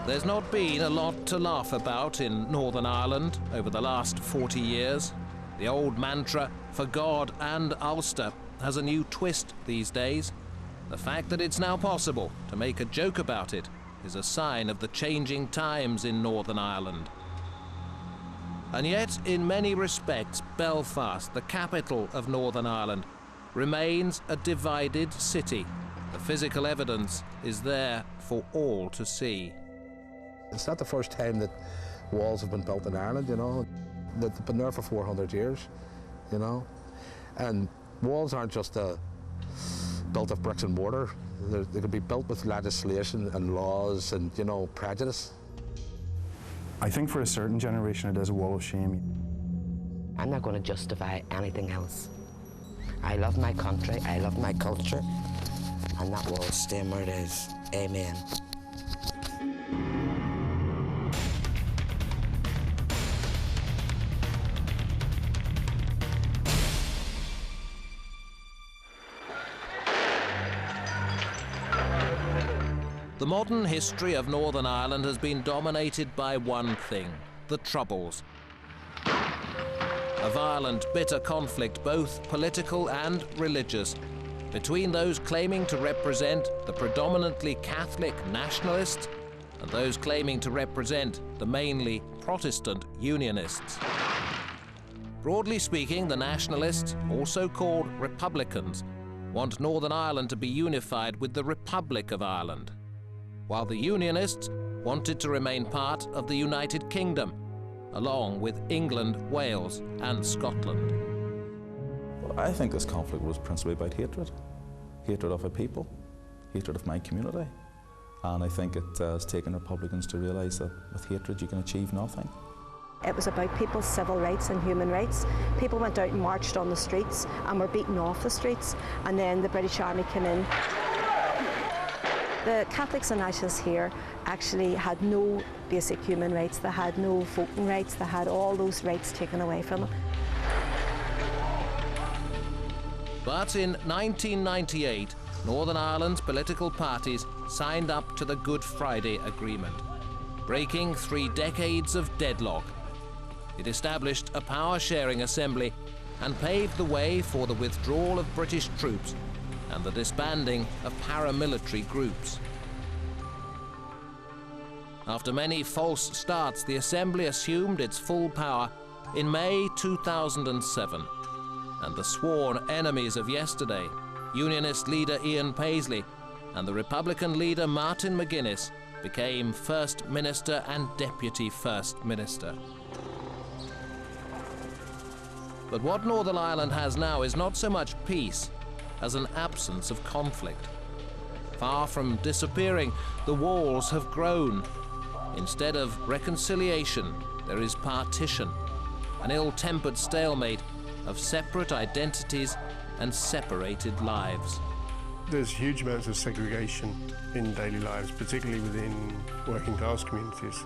There's not been a lot to laugh about in Northern Ireland over the last 40 years. The old mantra, for God and Ulster, has a new twist these days. The fact that it's now possible to make a joke about it is a sign of the changing times in Northern Ireland. And yet, in many respects, Belfast, the capital of Northern Ireland, remains a divided city. The physical evidence is there for all to see. It's not the first time that walls have been built in Ireland, you know. They've been there for 400 years, you know. And walls aren't just built of bricks and mortar. They can be built with legislation and laws and, you know, prejudice. I think for a certain generation it is a wall of shame. I'm not going to justify anything else. I love my country, I love my culture, and that wall staying where it is. Amen. The modern history of Northern Ireland has been dominated by one thing: the Troubles. A violent, bitter conflict, both political and religious, between those claiming to represent the predominantly Catholic nationalists and those claiming to represent the mainly Protestant Unionists. Broadly speaking, the nationalists, also called Republicans, want Northern Ireland to be unified with the Republic of Ireland, while the Unionists wanted to remain part of the United Kingdom, along with England, Wales and Scotland. I think this conflict was principally about hatred. Hatred of a people, hatred of my community. And I think it has taken Republicans to realise that with hatred you can achieve nothing. It was about people's civil rights and human rights. People went out and marched on the streets and were beaten off the streets, and then the British Army came in. The Catholics and nationalists here actually had no basic human rights. They had no voting rights. They had all those rights taken away from them. But in 1998, Northern Ireland's political parties signed up to the Good Friday Agreement, breaking 3 decades of deadlock. It established a power-sharing assembly and paved the way for the withdrawal of British troops and the disbanding of paramilitary groups. After many false starts, the Assembly assumed its full power in May 2007, and the sworn enemies of yesterday, Unionist leader Ian Paisley and the Republican leader Martin McGuinness, became First Minister and Deputy First Minister. But what Northern Ireland has now is not so much peace as an absence of conflict. Far from disappearing, the walls have grown. Instead of reconciliation, there is partition, an ill-tempered stalemate of separate identities and separated lives. There's huge amounts of segregation in daily lives, particularly within working class communities.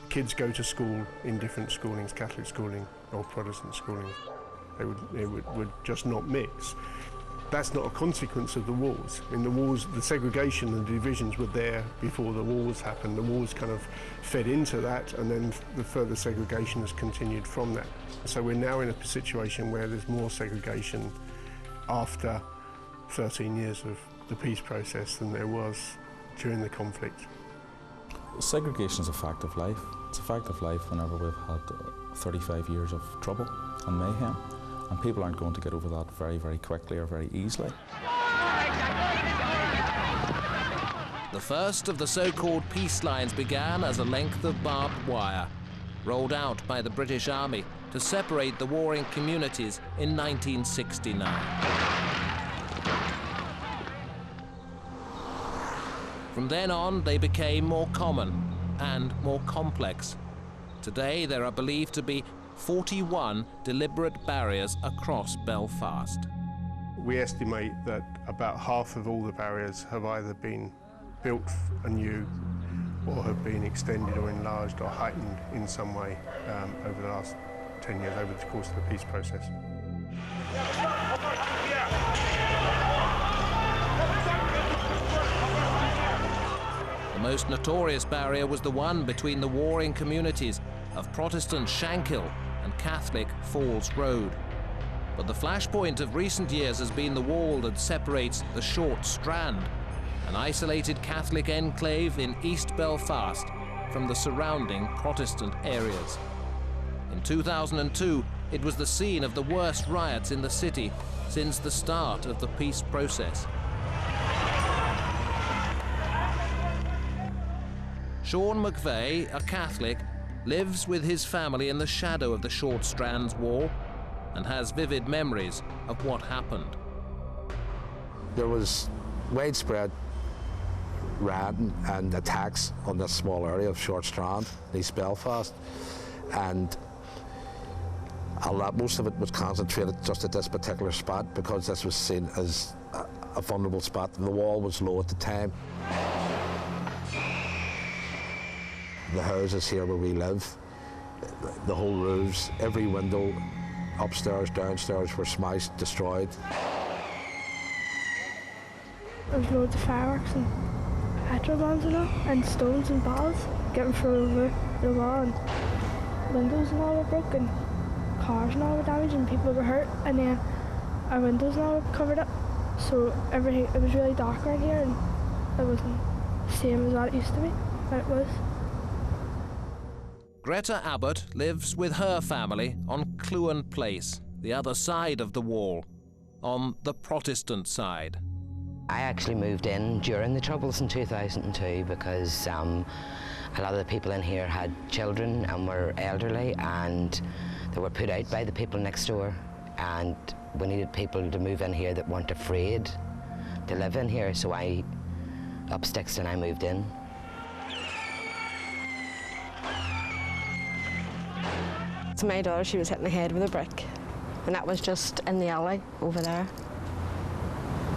Kids go to school in different schoolings, Catholic schooling or Protestant schooling. They would just not mix. That's not a consequence of the wars. In the wars, the segregation and the divisions were there before the wars happened. The wars kind of fed into that, and then the further segregation has continued from that. So we're now in a situation where there's more segregation after 13 years of the peace process than there was during the conflict. Segregation is a fact of life. It's a fact of life whenever we've had 35 years of trouble and mayhem. And people aren't going to get over that very, very quickly or very easily. The first of the so-called peace lines began as a length of barbed wire, rolled out by the British Army to separate the warring communities in 1969. From then on, they became more common and more complex. Today, there are believed to be 41 deliberate barriers across Belfast. We estimate that about half of all the barriers have either been built anew or have been extended or enlarged or heightened in some way over the last 10 years, over the course of the peace process. The most notorious barrier was the one between the warring communities of Protestant Shankill and Catholic Falls Road. But the flashpoint of recent years has been the wall that separates the short Strand, an isolated Catholic enclave in East Belfast, from the surrounding Protestant areas. In 2002, it was the scene of the worst riots in the city since the start of the peace process. Sean McVeigh, a Catholic, lives with his family in the shadow of the Short Strand's wall and has vivid memories of what happened. There was widespread rioting and attacks on this small area of Short Strand, East Belfast, and most of it was concentrated just at this particular spot because this was seen as a vulnerable spot. The wall was low at the time. The houses here where we live, the whole roofs, every window, upstairs, downstairs, were smashed, destroyed. There was loads of fireworks and petrol bombs and all, and stones and bottles getting thrown over the wall, and windows and all were broken, cars and all were damaged, and people were hurt, and then our windows and all were covered up, so everything, it was really dark around here, and it wasn't the same as what it used to be, but it was. Greta Abbott lives with her family on Clúin Place, the other side of the wall, on the Protestant side. I actually moved in during the Troubles in 2002 because a lot of the people in here had children and were elderly, and they were put out by the people next door, and we needed people to move in here that weren't afraid to live in here, so I up sticks and I moved in. So my daughter, she was hitting the head with a brick, and that was just in the alley over there.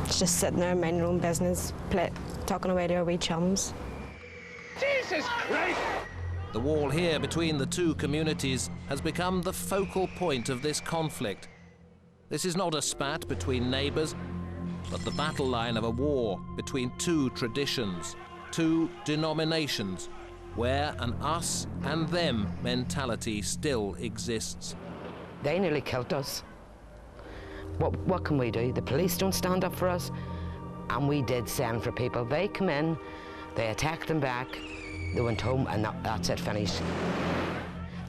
She's just sitting there minding her own business, talking away to her wee chums. Jesus Christ! The wall here between the two communities has become the focal point of this conflict. This is not a spat between neighbours, but the battle line of a war between two traditions, two denominations, where an us and them mentality still exists. They nearly killed us. What can we do? The police don't stand up for us, and we did send for people. They come in, they attacked them back, they went home, and that's it, finished.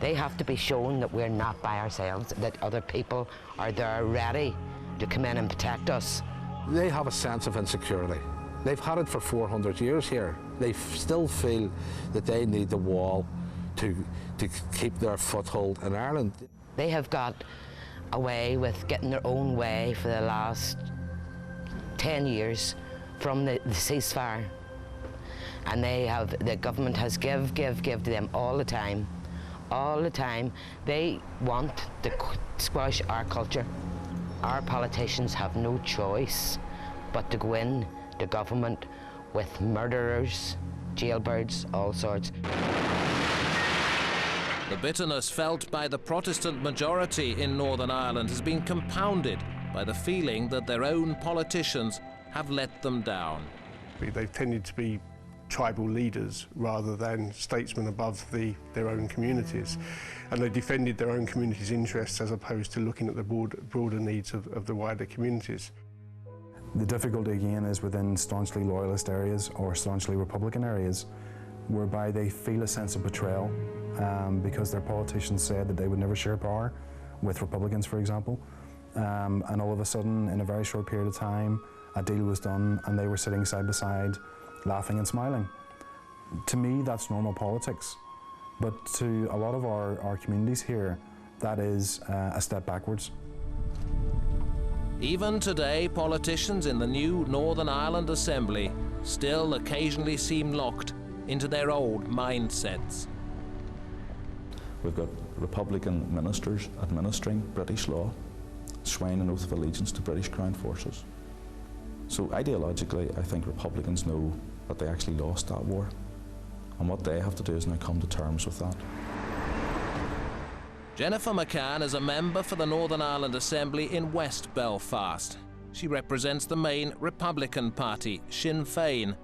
They have to be shown that we're not by ourselves, that other people are there ready to come in and protect us. They have a sense of insecurity. They've had it for 400 years here. They still feel that they need the wall to keep their foothold in Ireland. They have got away with getting their own way for the last 10 years from the ceasefire. And the government has give to them all the time. All the time. They want to squash our culture. Our politicians have no choice but to go in the government with murderers, jailbirds, all sorts. The bitterness felt by the Protestant majority in Northern Ireland has been compounded by the feeling that their own politicians have let them down. They've tended to be tribal leaders rather than statesmen above their own communities, and they defended their own communities' interests as opposed to looking at the broader needs of the wider communities. The difficulty again is within staunchly loyalist areas or staunchly Republican areas, whereby they feel a sense of betrayal because their politicians said that they would never share power with Republicans, for example, and all of a sudden, in a very short period of time, a deal was done and they were sitting side by side, laughing and smiling. To me, that's normal politics, but to a lot of our communities here, that is a step backwards. Even today, politicians in the new Northern Ireland Assembly still occasionally seem locked into their old mindsets. We've got Republican ministers administering British law, swearing an oath of allegiance to British Crown forces. So ideologically, I think Republicans know that they actually lost that war, and what they have to do is now come to terms with that. Jennifer McCann is a member for the Northern Ireland Assembly in West Belfast. She represents the main Republican party, Sinn Féin.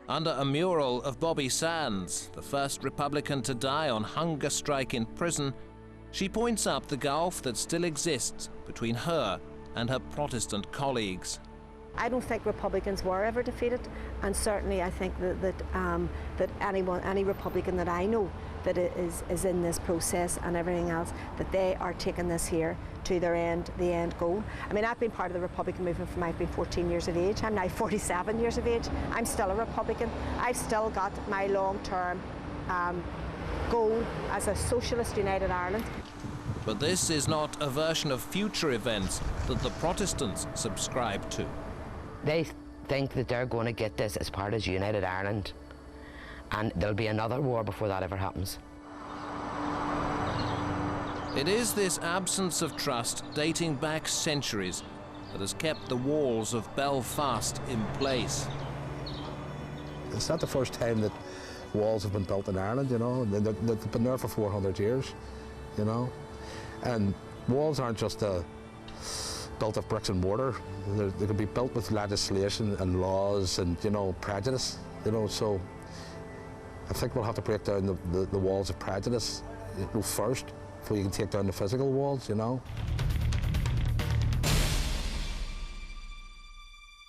Under a mural of Bobby Sands, the first Republican to die on hunger strike in prison, she points up the gulf that still exists between her and her Protestant colleagues. I don't think Republicans were ever defeated, and certainly I think that any Republican that I know that is in this process and everything else, that they are taking this here to the end goal. I mean, I've been part of the Republican movement from I've been 14 years of age. I'm now 47 years of age. I'm still a Republican. I've still got my long-term goal as a socialist United Ireland. But this is not a version of future events that the Protestants subscribe to. They think that they're going to get this as part of United Ireland, and there'll be another war before that ever happens. It is this absence of trust dating back centuries that has kept the walls of Belfast in place. It's not the first time that walls have been built in Ireland, you know. They've been there for 400 years, you know. And walls aren't just built of bricks and mortar. They can be built with legislation and laws and, you know, prejudice, you know. So I think we'll have to break down the walls of prejudice, you know, first, before you can take down the physical walls, you know.